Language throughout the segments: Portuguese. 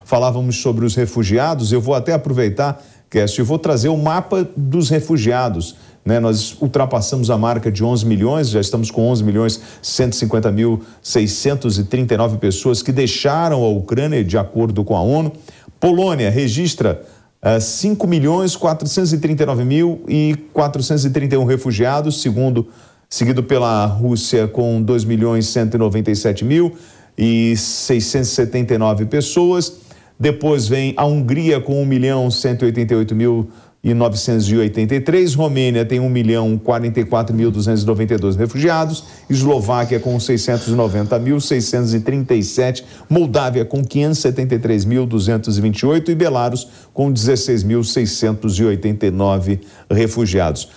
falávamos sobre os refugiados. Eu vou até aproveitar, Kécio, e vou trazer o mapa dos refugiados. Nós ultrapassamos a marca de 11 milhões, já estamos com 11.150.639 pessoas que deixaram a Ucrânia, de acordo com a ONU. Polônia registra 5.439.431 refugiados, seguido pela Rússia com 2.197.679 pessoas. Depois vem a Hungria com 1.188.983, Romênia tem 1.044.292 refugiados, Eslováquia com 690.637, Moldávia com 573.228 e Belarus com 16.689 refugiados.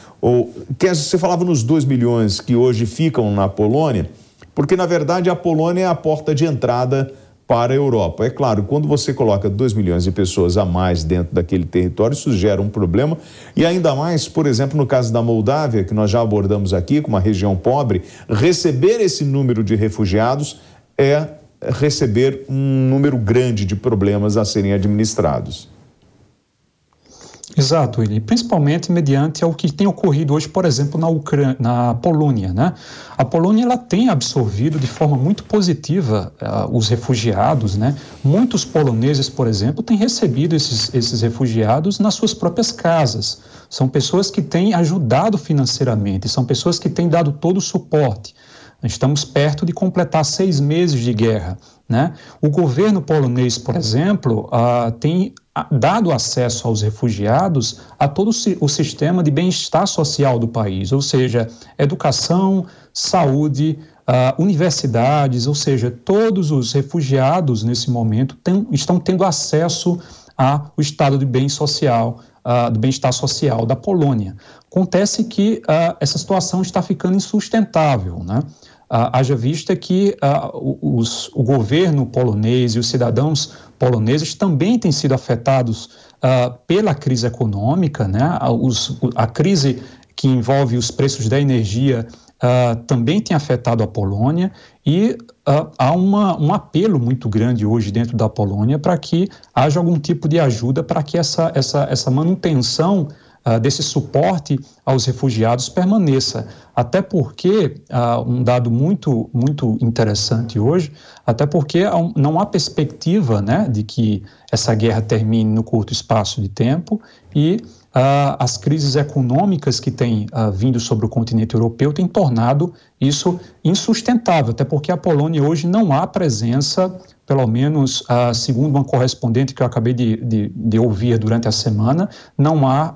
Você falava nos 2 milhões que hoje ficam na Polônia, porque na verdade a Polônia é a porta de entrada para a Europa. É claro, quando você coloca 2 milhões de pessoas a mais dentro daquele território, isso gera um problema, e ainda mais, por exemplo, no caso da Moldávia, que nós já abordamos aqui, com uma região pobre, receber esse número de refugiados é receber um número grande de problemas a serem administrados. Exato, William. Principalmente mediante ao que tem ocorrido hoje, por exemplo, na Polônia, né? A Polônia ela tem absorvido de forma muito positiva os refugiados, né? Muitos poloneses, por exemplo, têm recebido esses refugiados nas suas próprias casas. São pessoas que têm ajudado financeiramente, são pessoas que têm dado todo o suporte. Estamos perto de completar 6 meses de guerra, né? O governo polonês, por exemplo, tem dado acesso aos refugiados a todo o sistema de bem-estar social do país, ou seja, educação, saúde, universidades, ou seja, todos os refugiados nesse momento estão tendo acesso ao estado de bem social, do bem-estar social da Polônia. Acontece que essa situação está ficando insustentável, né? Haja vista que o governo polonês e os cidadãos poloneses também têm sido afetados pela crise econômica, né? A crise que envolve os preços da energia também tem afetado a Polônia e há um apelo muito grande hoje dentro da Polônia para que haja algum tipo de ajuda para que essa manutenção desse suporte aos refugiados permaneça. Até porque, um dado muito, muito interessante hoje, até porque não há perspectiva, né, de que essa guerra termine no curto espaço de tempo e as crises econômicas que têm vindo sobre o continente europeu têm tornado isso insustentável, até porque a Polônia hoje não há presença, pelo menos segundo uma correspondente que eu acabei de ouvir durante a semana, não há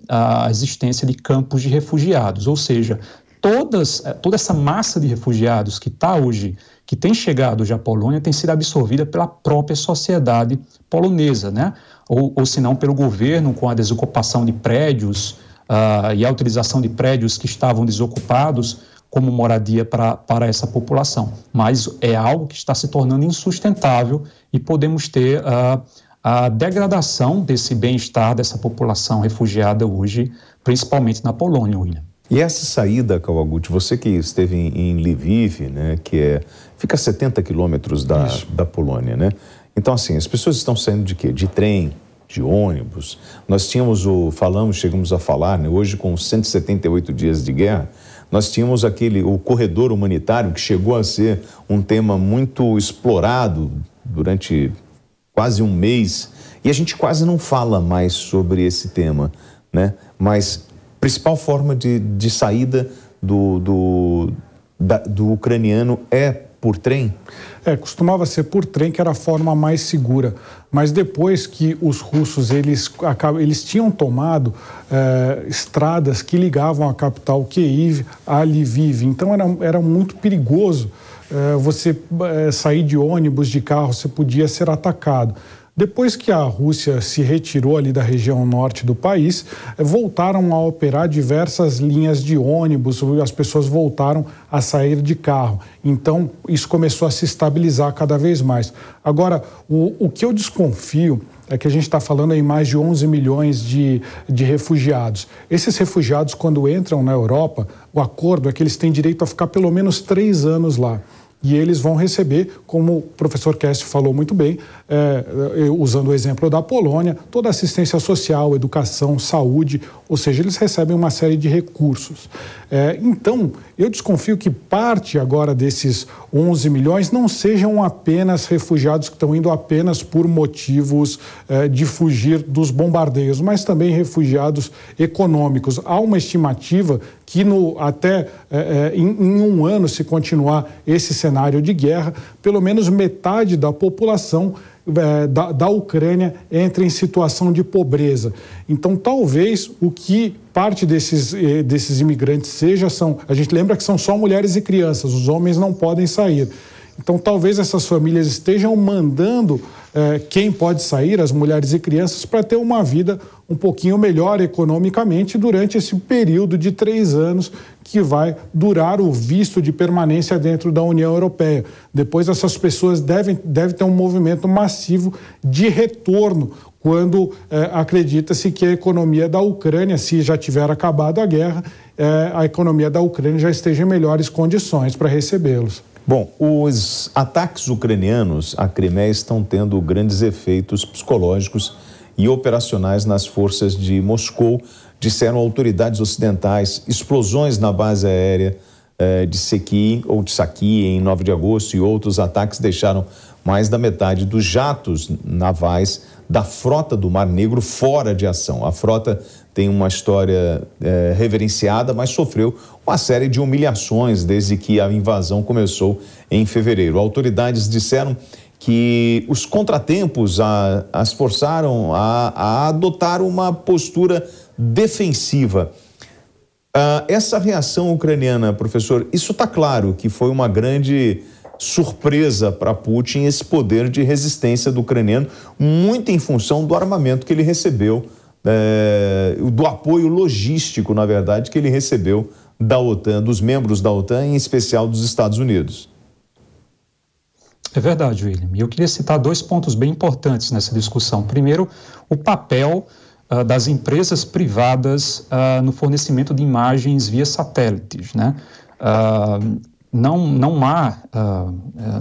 a existência de campos de refugiados, ou seja, toda essa massa de refugiados que tem chegado hoje à Polônia tem sido absorvida pela própria sociedade polonesa, né? Ou se não pelo governo, com a desocupação de prédios e a utilização de prédios que estavam desocupados como moradia para essa população. Mas é algo que está se tornando insustentável e podemos ter a degradação desse bem-estar dessa população refugiada hoje, principalmente na Polônia, William. E essa saída, Kawaguchi, você que esteve em Lviv, né, fica a 70 quilômetros da Polônia, né? Então, assim, as pessoas estão saindo de quê? De trem, de ônibus. Nós chegamos a falar, né, hoje com 178 dias de guerra, nós tínhamos o corredor humanitário, que chegou a ser um tema muito explorado durante quase um mês, e a gente quase não fala mais sobre esse tema, né? Mas a principal forma de saída do ucraniano é por trem? Costumava ser por trem, que era a forma mais segura. Mas depois que os russos eles tinham tomado estradas que ligavam a capital Kyiv a Lviv, então era muito perigoso você sair de ônibus, de carro, você podia ser atacado. Depois que a Rússia se retirou ali da região norte do país, voltaram a operar diversas linhas de ônibus, as pessoas voltaram a sair de carro. Então, isso começou a se estabilizar cada vez mais. Agora, o que eu desconfio é que a gente está falando em mais de 11 milhões de refugiados. Esses refugiados, quando entram na Europa, o acordo é que eles têm direito a ficar pelo menos 3 anos lá. e eles vão receber, como o professor Kessler falou muito bem, usando o exemplo da Polônia, toda assistência social, educação, saúde, ou seja, eles recebem uma série de recursos. Então, eu desconfio que parte agora desses 11 milhões não sejam apenas refugiados que estão indo apenas por motivos de fugir dos bombardeios, mas também refugiados econômicos. Há uma estimativa que em um ano, se continuar esse cenário de guerra, pelo menos metade da população da Ucrânia entra em situação de pobreza. Então, talvez o que parte desses imigrantes a gente lembra que são só mulheres e crianças, os homens não podem sair. Então, talvez essas famílias estejam mandando quem pode sair, as mulheres e crianças, para ter uma vida um pouquinho melhor economicamente durante esse período de 3 anos que vai durar o visto de permanência dentro da União Europeia. Depois, essas pessoas devem ter um movimento massivo de retorno quando acredita-se que a economia da Ucrânia, se já tiver acabado a guerra, a economia da Ucrânia já esteja em melhores condições para recebê-los. Bom, os ataques ucranianos à Crimeia estão tendo grandes efeitos psicológicos e operacionais nas forças de Moscou, disseram autoridades ocidentais. Explosões na base aérea de Saki em 9 de agosto e outros ataques deixaram mais da metade dos jatos navais da frota do Mar Negro fora de ação. A frota tem uma história reverenciada, mas sofreu uma série de humilhações desde que a invasão começou em fevereiro. Autoridades disseram que os contratempos as forçaram a adotar uma postura defensiva. Essa reação ucraniana, professor, isso está claro que foi uma grande surpresa para Putin, esse poder de resistência do ucraniano, muito em função do armamento que ele recebeu, do apoio logístico, na verdade, que ele recebeu da OTAN, dos membros da OTAN, em especial dos Estados Unidos. É verdade, William. E eu queria citar 2 pontos bem importantes nessa discussão. Primeiro, o papel das empresas privadas no fornecimento de imagens via satélites, né? Não há,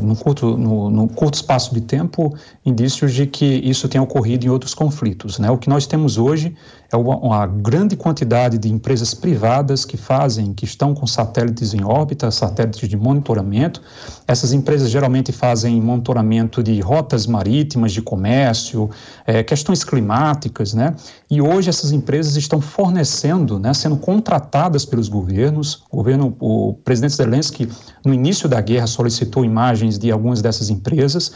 no curto espaço de tempo, indícios de que isso tenha ocorrido em outros conflitos, né? O que nós temos hoje é uma grande quantidade de empresas privadas que estão com satélites em órbita, satélites de monitoramento. Essas empresas geralmente fazem monitoramento de rotas marítimas, de comércio, questões climáticas, né? E hoje essas empresas estão fornecendo, né, sendo contratadas pelos governos. O presidente Zelensky, no início da guerra, solicitou imagens de algumas dessas empresas,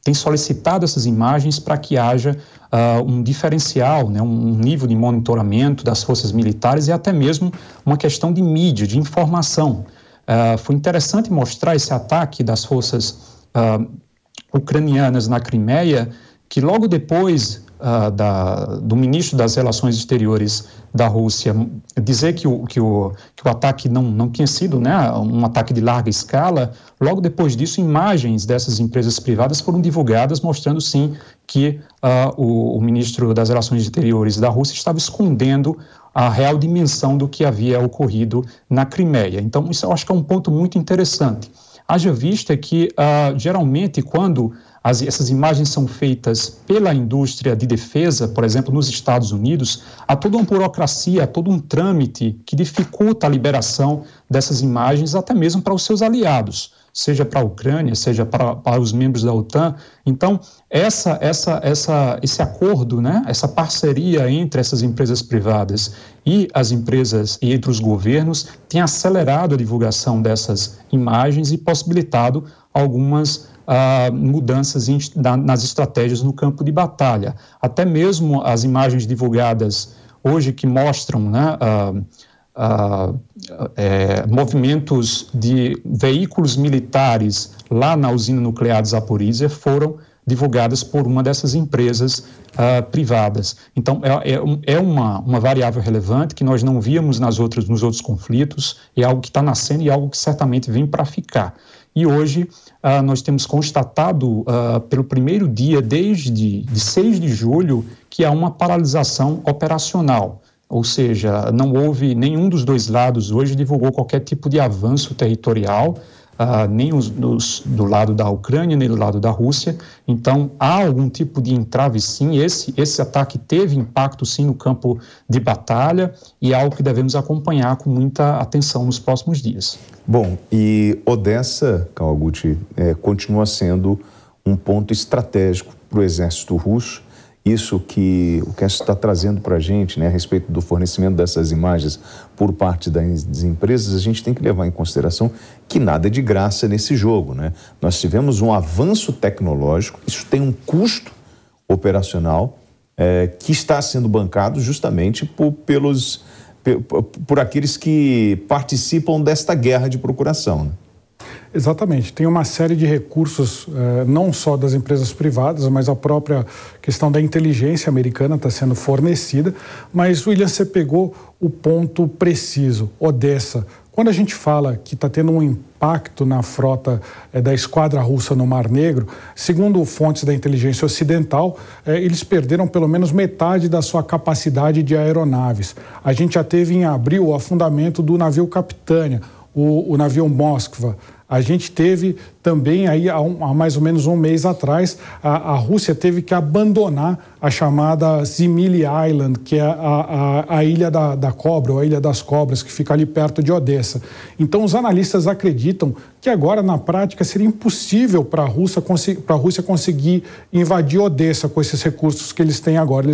tem solicitado essas imagens para que haja um diferencial, né, um nível de monitoramento das forças militares e até mesmo uma questão de mídia, de informação. Foi interessante mostrar esse ataque das forças ucranianas na Crimeia, que logo depois do ministro das Relações Exteriores da Rússia dizer que o ataque não tinha sido, né, um ataque de larga escala, logo depois disso, imagens dessas empresas privadas foram divulgadas, mostrando sim que o ministro das Relações Exteriores da Rússia estava escondendo a real dimensão do que havia ocorrido na Crimeia. Então, isso eu acho que é um ponto muito interessante. Haja vista que, geralmente, quando essas imagens são feitas pela indústria de defesa, por exemplo, nos Estados Unidos, há toda uma burocracia, há todo um trâmite que dificulta a liberação dessas imagens, até mesmo para os seus aliados, seja para a Ucrânia, seja para os membros da OTAN. Então, esse acordo, né, essa parceria entre essas empresas privadas e as empresas e entre os governos tem acelerado a divulgação dessas imagens e possibilitado algumas mudanças nas estratégias no campo de batalha. Até mesmo as imagens divulgadas hoje que mostram, né, movimentos de veículos militares lá na usina nuclear de Zaporizhzhia foram divulgadas por uma dessas empresas privadas. Então, é uma variável relevante que nós não víamos nos outros conflitos, é algo que está nascendo e é algo que certamente vem para ficar. E hoje nós temos constatado pelo primeiro dia, desde 6 de julho, que há uma paralisação operacional. Ou seja, não houve nenhum dos dois lados hoje divulgou qualquer tipo de avanço territorial. nem do lado da Ucrânia, nem do lado da Rússia. Então, há algum tipo de entrave, sim. Esse ataque teve impacto, sim, no campo de batalha e é algo que devemos acompanhar com muita atenção nos próximos dias. Bom, e Odessa, Kawaguchi, continua sendo um ponto estratégico para o exército russo. Isso que o Cássio está trazendo para a gente, né, a respeito do fornecimento dessas imagens por parte das empresas, a gente tem que levar em consideração que nada é de graça nesse jogo, né? Nós tivemos um avanço tecnológico, isso tem um custo operacional que está sendo bancado justamente por aqueles que participam desta guerra de procuração, né? Exatamente. Tem uma série de recursos, não só das empresas privadas, mas a própria questão da inteligência americana está sendo fornecida. Mas, William, você pegou o ponto preciso, Odessa. Quando a gente fala que está tendo um impacto na frota da esquadra russa no Mar Negro, segundo fontes da inteligência ocidental, eles perderam pelo menos metade da sua capacidade de aeronaves. A gente já teve em abril o afundamento do navio Capitânia, o navio Moskva. A gente teve também, aí, há mais ou menos um mês atrás, a Rússia teve que abandonar a chamada Zimily Island, que é a Ilha da Cobra, ou a Ilha das Cobras, que fica ali perto de Odessa. Então, os analistas acreditam que agora, na prática, seria impossível para a Rússia conseguir invadir Odessa com esses recursos que eles têm agora.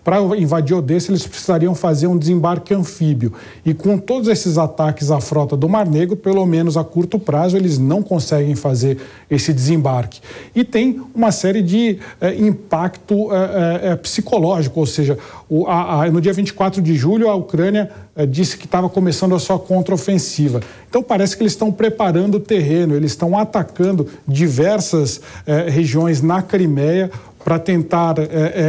Para invadir Odessa, eles precisariam fazer um desembarque anfíbio. E com todos esses ataques à frota do Mar Negro, pelo menos a curto prazo, eles não conseguem fazer esse desembarque. E tem uma série de impacto psicológico, ou seja, no dia 24 de julho, a Ucrânia disse que estava começando a sua contraofensiva. Então, parece que eles estão preparando o terreno, eles estão atacando diversas regiões na Crimeia para tentar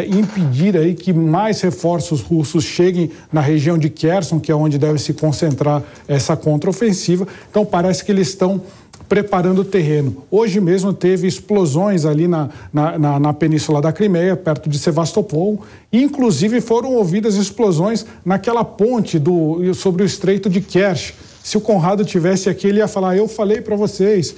impedir aí que mais reforços russos cheguem na região de Kherson, que é onde deve se concentrar essa contraofensiva. Então, parece que eles estão preparando o terreno. Hoje mesmo teve explosões ali na península da Crimeia, perto de Sevastopol, e inclusive foram ouvidas explosões naquela ponte sobre o Estreito de Kerch. Se o Conrado tivesse aqui, ele ia falar, eu falei para vocês,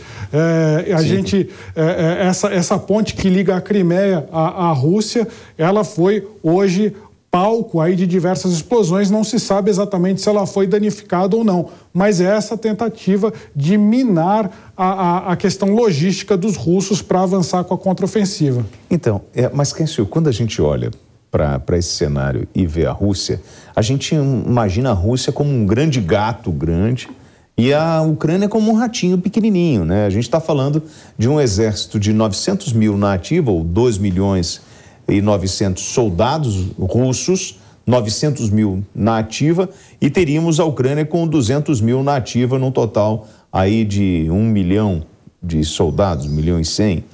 essa ponte que liga a Crimeia à Rússia, ela foi hoje palco aí de diversas explosões, não se sabe exatamente se ela foi danificada ou não, mas é essa tentativa de minar a questão logística dos russos para avançar com a contraofensiva. Então, mas Cássio, quando a gente olha para esse cenário e vê a Rússia, a gente imagina a Rússia como um grande gato grande e a Ucrânia como um ratinho pequenininho, né? A gente está falando de um exército de 900 mil na ativa, ou 2 milhões e 900 soldados russos, 900 mil na ativa, e teríamos a Ucrânia com 200 mil na ativa, num total aí de 1 milhão de soldados, 1 milhão e 100.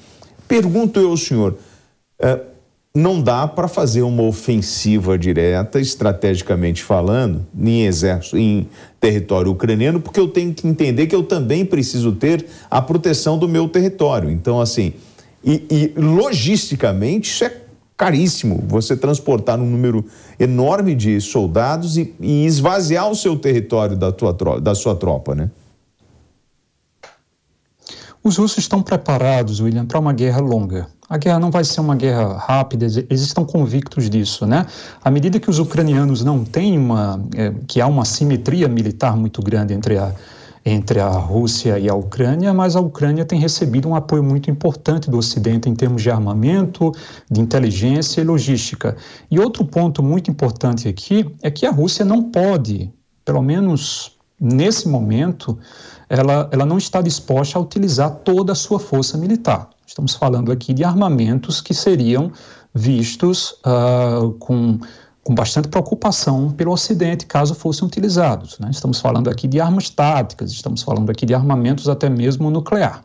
Pergunto eu ao senhor, não dá para fazer uma ofensiva direta, estrategicamente falando, em território ucraniano, porque eu tenho que entender que eu também preciso ter a proteção do meu território. Então, assim, e logisticamente isso é caríssimo, você transportar um número enorme de soldados e esvaziar o seu território da sua tropa, né? Os russos estão preparados, William, para uma guerra longa. A guerra não vai ser uma guerra rápida, eles estão convictos disso, né? À medida que os ucranianos não têm que há uma simetria militar muito grande entre a Rússia e a Ucrânia, mas a Ucrânia tem recebido um apoio muito importante do Ocidente em termos de armamento, de inteligência e logística. E outro ponto muito importante aqui é que a Rússia não pode, pelo menos nesse momento, ela não está disposta a utilizar toda a sua força militar. Estamos falando aqui de armamentos que seriam vistos com bastante preocupação pelo Ocidente, caso fossem utilizados, né? Estamos falando aqui de armas táticas, estamos falando aqui de armamentos até mesmo nuclear.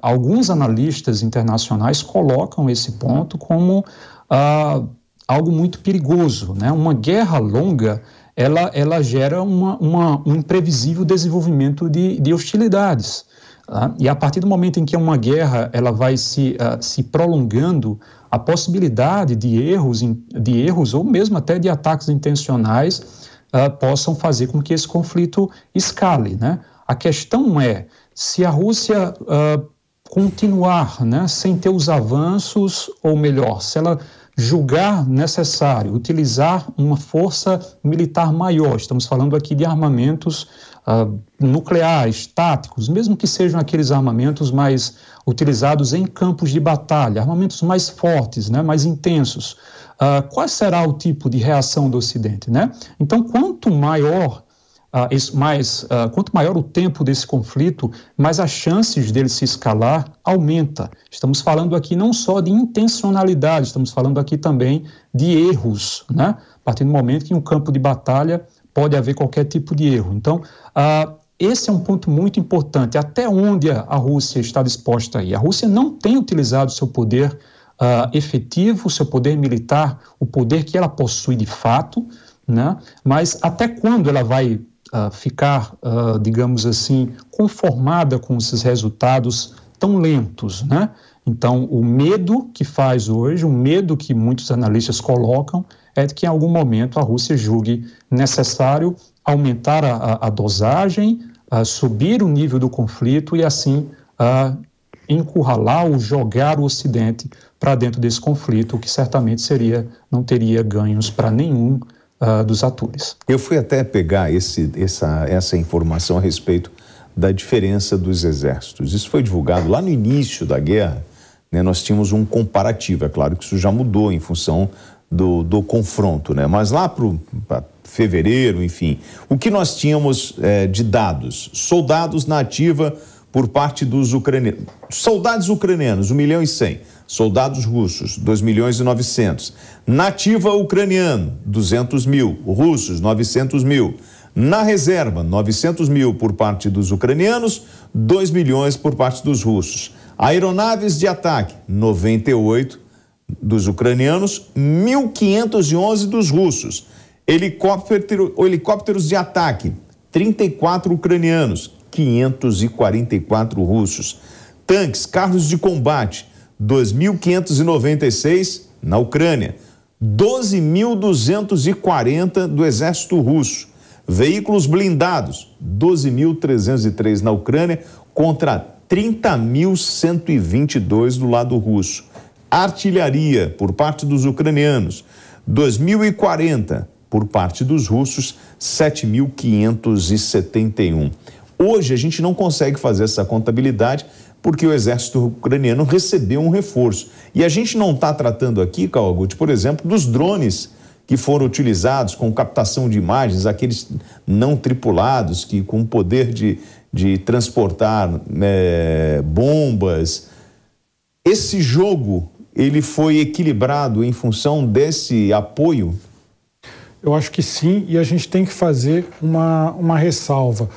Alguns analistas internacionais colocam esse ponto como algo muito perigoso, né? Uma guerra longa, ela gera um imprevisível desenvolvimento de hostilidades. E a partir do momento em que uma guerra ela vai se prolongando, a possibilidade de erros ou mesmo até de ataques intencionais possam fazer com que esse conflito escale, né? A questão é, se a Rússia continuar, né, sem ter os avanços, ou melhor, se ela julgar necessário utilizar uma força militar maior, estamos falando aqui de armamentos nucleares, táticos, mesmo que sejam aqueles armamentos mais utilizados em campos de batalha, armamentos mais fortes, né, mais intensos, qual será o tipo de reação do Ocidente, né? Então, quanto maior o tempo desse conflito, mais as chances dele se escalar aumenta. Estamos falando aqui não só de intencionalidade, estamos falando aqui também de erros, né? A partir do momento que em um campo de batalha pode haver qualquer tipo de erro. Então, esse é um ponto muito importante. Até onde a Rússia está disposta a ir? A Rússia não tem utilizado seu poder efetivo, seu poder militar, o poder que ela possui de fato, né? Mas até quando ela vai ficar, digamos assim, conformada com esses resultados tão lentos, né? Então, o medo que faz hoje, o medo que muitos analistas colocam, é de que em algum momento a Rússia julgue necessário aumentar a dosagem, subir o nível do conflito e assim encurralar ou jogar o Ocidente para dentro desse conflito, o que certamente não teria ganhos para nenhum dos atores. Eu fui até pegar essa informação a respeito da diferença dos exércitos. Isso foi divulgado lá no início da guerra, né? Nós tínhamos um comparativo, é claro que isso já mudou em função do confronto, né? Mas lá para fevereiro, enfim, o que nós tínhamos de dados? Soldados na ativa por parte dos ucranianos. Soldados ucranianos, 1.100.000. Soldados russos, 2.900.000. Na ativa ucraniano, 200.000. Russos, 900.000. Na reserva, 900.000 por parte dos ucranianos, 2 milhões por parte dos russos. Aeronaves de ataque, 98 dos ucranianos, 1.511 dos russos. Helicópteros de ataque, 34 ucranianos, 544 russos. Tanques, carros de combate, 2.596 na Ucrânia, 12.240 do exército russo. Veículos blindados, 12.303 na Ucrânia contra 30.122 do lado russo. Artilharia por parte dos ucranianos, 2.040 por parte dos russos, 7.571. Hoje a gente não consegue fazer essa contabilidade porque o exército ucraniano recebeu um reforço. E a gente não está tratando aqui, Kawaguchi, por exemplo, dos drones que foram utilizados com captação de imagens, aqueles não tripulados que com o poder de transportar bombas. Esse jogo, ele foi equilibrado em função desse apoio? Eu acho que sim, e a gente tem que fazer uma ressalva.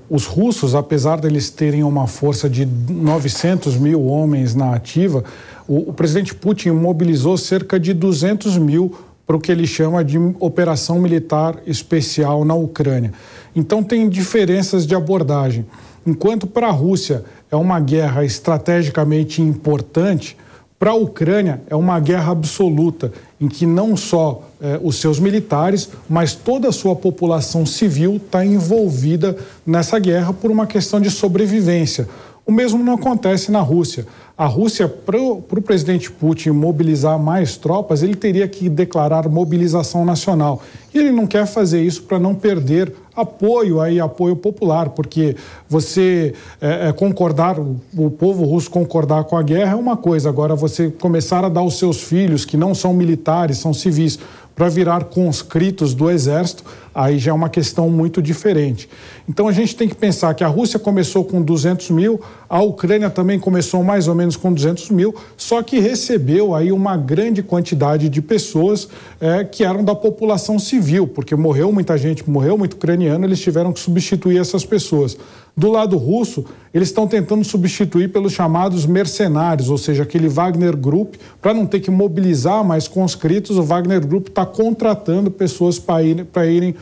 Os russos, apesar de eles terem uma força de 900.000 homens na ativa, o presidente Putin mobilizou cerca de 200.000 para o que ele chama de operação militar especial na Ucrânia. Então tem diferenças de abordagem. Enquanto para a Rússia é uma guerra estrategicamente importante, para a Ucrânia é uma guerra absoluta, em que não só os seus militares, mas toda a sua população civil está envolvida nessa guerra por uma questão de sobrevivência. O mesmo não acontece na Rússia. A Rússia, para o presidente Putin mobilizar mais tropas, ele teria que declarar mobilização nacional. E ele não quer fazer isso para não perder apoio popular, porque você concordar, o povo russo concordar com a guerra é uma coisa, agora você começar a dar os seus filhos, que não são militares, são civis, para virar conscritos do exército, aí já é uma questão muito diferente. Então a gente tem que pensar que a Rússia começou com 200.000, a Ucrânia também começou mais ou menos com 200.000, só que recebeu aí uma grande quantidade de pessoas que eram da população civil, porque morreu muita gente, morreu muito ucraniano, eles tiveram que substituir essas pessoas. Do lado russo, eles estão tentando substituir pelos chamados mercenários, ou seja, aquele Wagner Group, para não ter que mobilizar mais conscritos, o Wagner Group está contratando pessoas para irem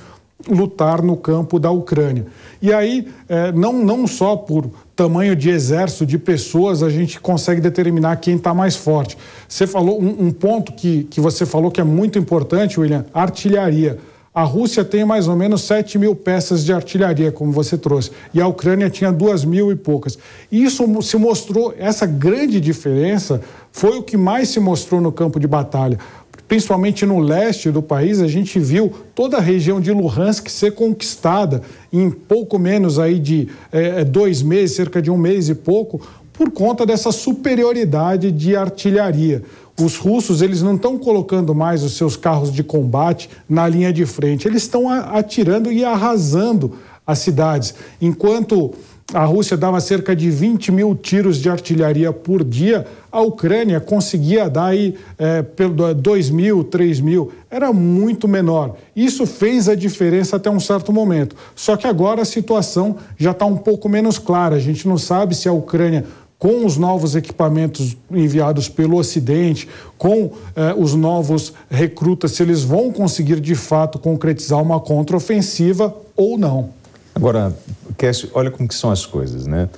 lutar no campo da Ucrânia. E aí, não só por tamanho de exército, de pessoas, a gente consegue determinar quem está mais forte. Você falou um ponto que você falou que é muito importante, William, artilharia. A Rússia tem mais ou menos 7 mil peças de artilharia, como você trouxe, e a Ucrânia tinha 2.000 e poucas. Isso se mostrou, essa grande diferença foi o que mais se mostrou no campo de batalha. Principalmente no leste do país, a gente viu toda a região de Luhansk ser conquistada em pouco menos aí de 2 meses, cerca de 1 mês e pouco, por conta dessa superioridade de artilharia. Os russos, eles não estão colocando mais os seus carros de combate na linha de frente, eles estão atirando e arrasando as cidades. Enquanto a Rússia dava cerca de 20 mil tiros de artilharia por dia, a Ucrânia conseguia dar aí 2.000, 3.000, era muito menor. Isso fez a diferença até um certo momento. Só que agora a situação já está um pouco menos clara. A gente não sabe se a Ucrânia, com os novos equipamentos enviados pelo Ocidente, com os novos recrutas, se eles vão conseguir de fato concretizar uma contraofensiva ou não. Agora, Kécio, olha como que são as coisas, né?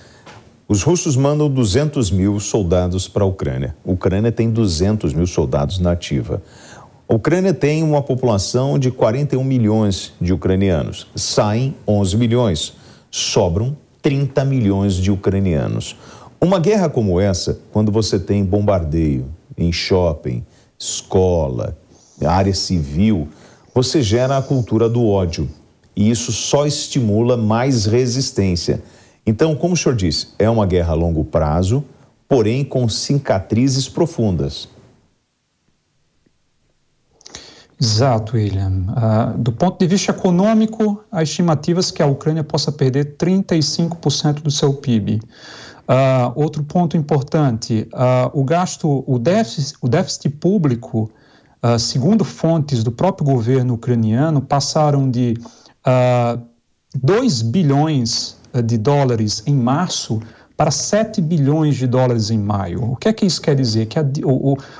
Os russos mandam 200 mil soldados para a Ucrânia. A Ucrânia tem 200 mil soldados na ativa. A Ucrânia tem uma população de 41 milhões de ucranianos. Saem 11 milhões. Sobram 30 milhões de ucranianos. Uma guerra como essa, quando você tem bombardeio em shopping, escola, área civil, você gera a cultura do ódio. E isso só estimula mais resistência. Então, como o senhor disse, é uma guerra a longo prazo, porém com cicatrizes profundas. Exato, William. Do ponto de vista econômico, há estimativas que a Ucrânia possa perder 35% do seu PIB. Outro ponto importante, o déficit público, segundo fontes do próprio governo ucraniano, passaram de 2 bilhões de dólares em março para 7 bilhões de dólares em maio. O que é que isso quer dizer? Que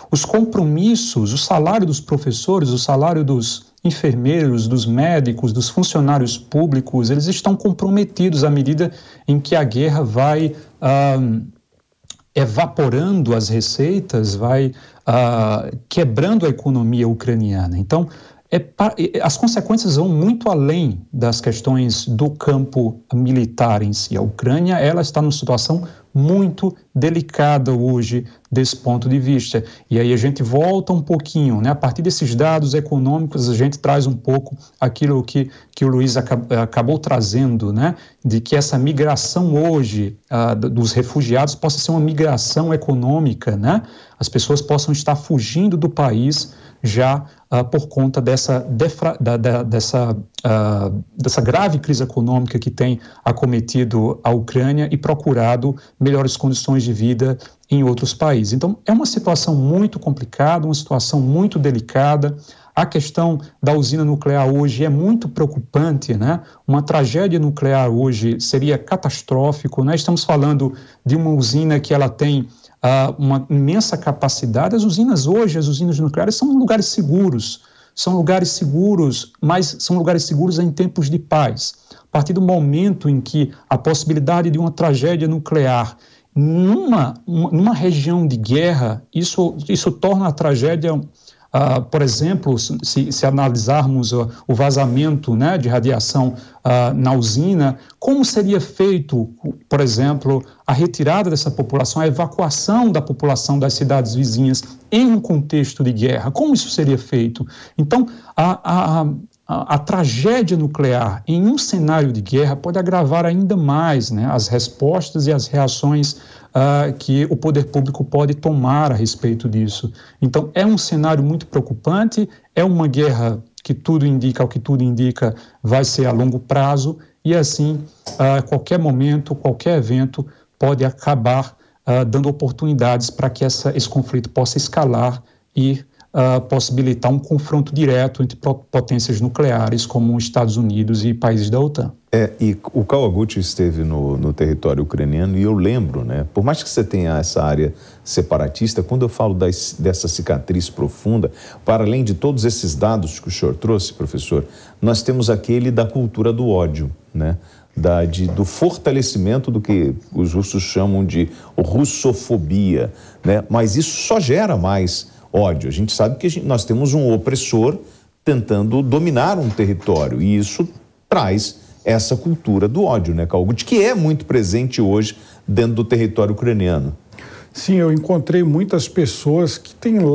os compromissos, o salário dos professores, o salário dos enfermeiros, dos médicos, dos funcionários públicos, eles estão comprometidos à medida em que a guerra vai evaporando as receitas, vai quebrando a economia ucraniana. Então, as consequências vão muito além das questões do campo militar em si. A Ucrânia, ela está numa situação muito delicada hoje desse ponto de vista. E aí a gente volta um pouquinho, né? A partir desses dados econômicos, a gente traz um pouco aquilo que o Luiz acabou trazendo, né? De que essa migração hoje dos refugiados possa ser uma migração econômica, né? As pessoas possam estar fugindo do país já por conta dessa grave crise econômica que tem acometido a Ucrânia e procurado melhores condições de vida em outros países. Então, é uma situação muito complicada, uma situação muito delicada. A questão da usina nuclear hoje é muito preocupante, né? Uma tragédia nuclear hoje seria catastrófico, né? Estamos falando de uma usina que ela tem uma imensa capacidade. As usinas hoje, as usinas nucleares são lugares seguros, mas são lugares seguros em tempos de paz. A partir do momento em que a possibilidade de uma tragédia nuclear numa região de guerra, isso torna a tragédia, por exemplo, se analisarmos o vazamento, né, de radiação na usina, como seria feito, por exemplo, a retirada dessa população, a evacuação da população das cidades vizinhas em um contexto de guerra, como isso seria feito? Então, a tragédia nuclear em um cenário de guerra pode agravar ainda mais, né, as respostas e as reações que o poder público pode tomar a respeito disso. Então, é um cenário muito preocupante, é uma guerra que tudo indica, vai ser a longo prazo, e assim, qualquer momento, qualquer evento pode acabar dando oportunidades para que esse conflito possa escalar e possibilitar um confronto direto entre potências nucleares como os Estados Unidos e países da OTAN. E o Kawaguchi esteve no território ucraniano, e eu lembro, né, por mais que você tenha essa área separatista, quando eu falo dessa cicatriz profunda, para além de todos esses dados que o senhor trouxe, professor, nós temos aquele da cultura do ódio, né? Do fortalecimento do que os russos chamam de russofobia, né? Mas isso só gera mais ódio. A gente sabe que nós temos um opressor tentando dominar um território. E isso traz essa cultura do ódio, né, Kawaguchi, que é muito presente hoje dentro do território ucraniano. Sim, eu encontrei muitas pessoas que tinham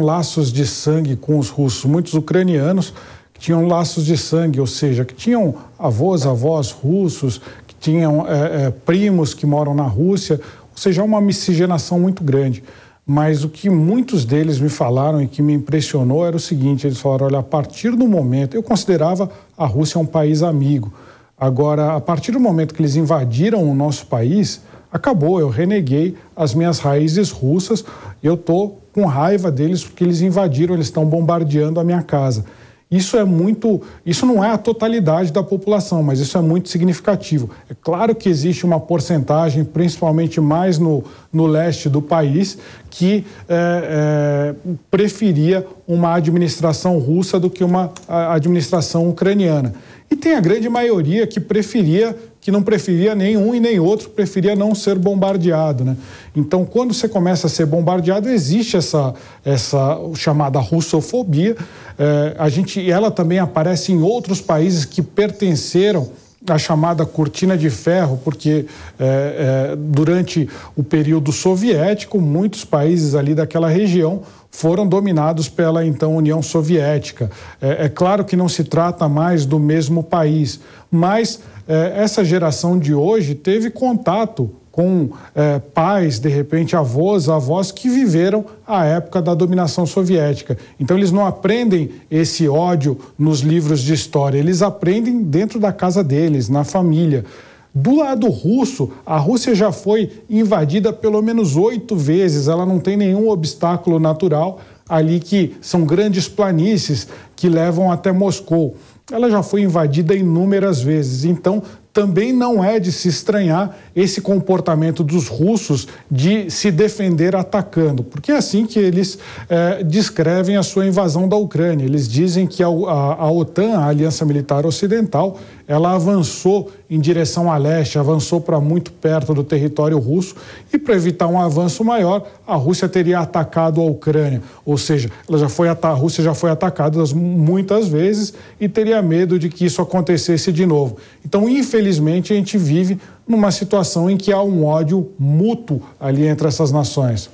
laços de sangue com os russos, muitos ucranianos que tinham laços de sangue, ou seja, que tinham avós russos, que tinham primos que moram na Rússia, ou seja, uma miscigenação muito grande. Mas o que muitos deles me falaram e que me impressionou era o seguinte: eles falaram, olha, a partir do momento, eu considerava a Rússia um país amigo, agora, a partir do momento que eles invadiram o nosso país, acabou, eu reneguei as minhas raízes russas, eu estou com raiva deles porque eles invadiram, eles estão bombardeando a minha casa. Isso não é a totalidade da população, mas isso é muito significativo. É claro que existe uma porcentagem, principalmente mais no leste do país, que preferia uma administração russa do que uma administração ucraniana. E tem a grande maioria que não preferia nenhum e nem outro, preferia não ser bombardeado, né? Então, quando você começa a ser bombardeado, existe essa chamada russofobia. Ela também aparece em outros países que pertenceram à chamada cortina de ferro, porque durante o período soviético, muitos países ali daquela região foram dominados pela, então, União Soviética. É claro que não se trata mais do mesmo país, mas essa geração de hoje teve contato com pais, de repente avós que viveram a época da dominação soviética. Então eles não aprendem esse ódio nos livros de história, eles aprendem dentro da casa deles, na família. Do lado russo, a Rússia já foi invadida pelo menos 8 vezes, ela não tem nenhum obstáculo natural ali, que são grandes planícies que levam até Moscou. Ela já foi invadida inúmeras vezes, então também não é de se estranhar esse comportamento dos russos de se defender atacando, porque é assim que eles descrevem a sua invasão da Ucrânia. Eles dizem que a OTAN, a Aliança Militar Ocidental, ela avançou em direção a leste, avançou para muito perto do território russo, e para evitar um avanço maior, a Rússia teria atacado a Ucrânia, ou seja, a Rússia já foi atacada muitas vezes e teria medo de que isso acontecesse de novo. Então, infelizmente, a gente vive numa situação em que há um ódio mútuo ali entre essas nações.